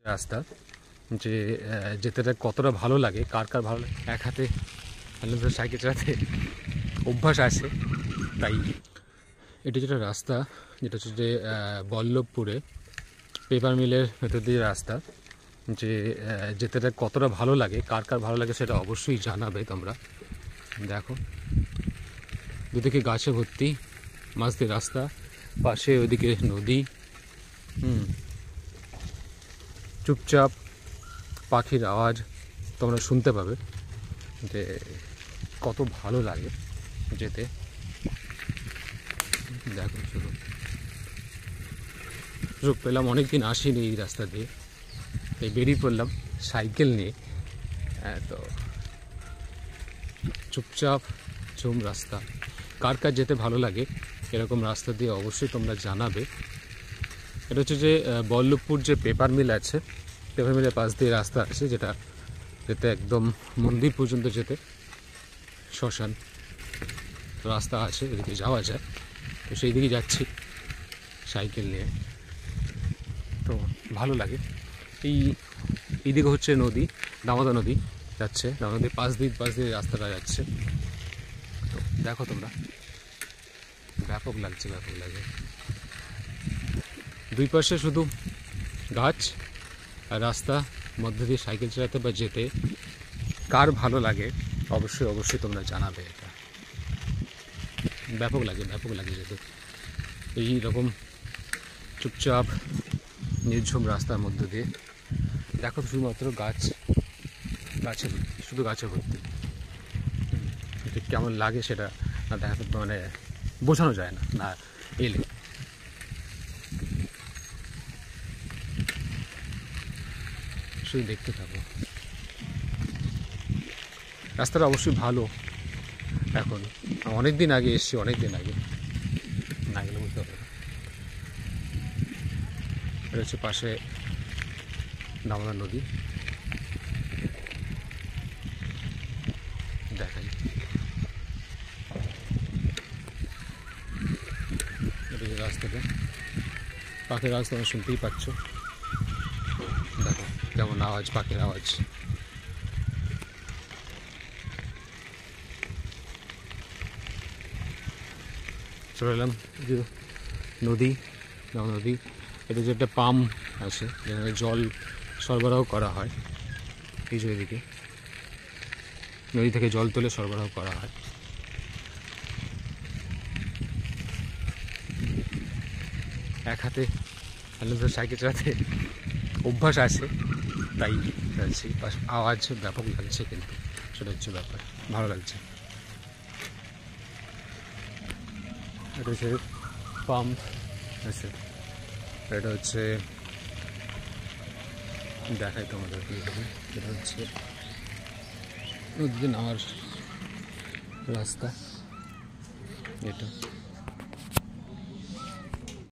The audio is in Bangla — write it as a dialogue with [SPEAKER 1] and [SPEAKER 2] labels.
[SPEAKER 1] রাস্তা যে যেতে কতটা ভালো লাগে, কার কার ভালো লাগে। এক হাতে সাইকেল চালাতে অভ্যাস আছে, তাই এটা যেটা রাস্তা, যেটা হচ্ছে যে বল্লভপুরে পেপার মিলের ভেতর দিয়ে রাস্তা, যে যেতে কতটা ভালো লাগে, কার কার ভালো লাগে সেটা অবশ্যই জানাবে তোমরা। দেখো দুদিকে গাছে ভর্তি, মাঝ দিয়ে রাস্তা, পাশে ওইদিকে নদী, চুপচাপ পাখির আওয়াজ তোমরা শুনতে পাবে, যে কত ভালো লাগে যেতে। দেখো শুধু সুযোগ পেলাম, অনেকদিন আসিনি এই রাস্তা দিয়ে, তাই বেরিয়ে পড়লাম সাইকেল নিয়ে। তো চুপচাপ ঝুম রাস্তা, কার কার যেতে ভালো লাগে এরকম রাস্তা দিয়ে অবশ্যই তোমরা জানাবে। এটা হচ্ছে যে বল্লভপুর যে পেপার মিল আছে, পেপার মিলের পাশ দিয়ে রাস্তা আছে, যেটা যেতে একদম মন্দির পর্যন্ত যেতে শ্মশান রাস্তা আছে, এদিকে যাওয়া যায়। তো সেই দিকে যাচ্ছি সাইকেল নিয়ে, তো ভালো লাগে। এইদিকে হচ্ছে নদী, দামোদর নদী যাচ্ছে, দামোদর নদীর পাশ দিয়ে রাস্তাটা যাচ্ছে। তো দেখো তোমরা, ব্যাপক লাগছে, ব্যাপক লাগে। দুই পাশে শুধু গাছ আর রাস্তা, মধ্যে দিয়ে সাইকেল চালাতে বা যেতে কার ভালো লাগে অবশ্যই অবশ্যই তোমরা জানাবে। এটা ব্যাপক লাগে যেতে এই রকম চুপচাপ নির্ঝুম রাস্তার মধ্যে দিয়ে। দেখো শুধুমাত্র গাছে শুধু গাছে ভর্তি। কেমন লাগে সেটা না দেখা, মানে বোঝানো যায় না না এলে। শুধু দেখতে থাকো। রাস্তাটা অবশ্যই ভালো, এখন অনেক দিন আগে এসছি, অনেক দিন আগে না গেলে বুঝতে পারবে। এটা হচ্ছে পাশে দামোদর নদী, দেখাই। এটা যে রাস্তাটা, পাখির আওয়াজ তোমরা শুনতেই পাচ্ছ। দেখো কেমন আওয়াজ, পাখির আওয়াজ। চলে এলাম যে নদী, নদী। এটা যে একটা পাম্প আছে যেখানে জল সরবরাহ করা হয়, এই যে এদিকে নদী থেকে জল তুলে সরবরাহ করা হয়। এক হাতে সাইকেল চালাতে অভ্যাস আছে, তাই যাচ্ছি। আওয়াজ ব্যাপক লাগছে, কিন্তু সেটা হচ্ছে ব্যাপার, ভালো লাগছে। এটা হচ্ছে পাম্প আছে, এটা হচ্ছে দেখাই তোমাদেরকে। এটা হচ্ছে নদীতে নামার রাস্তা, এটা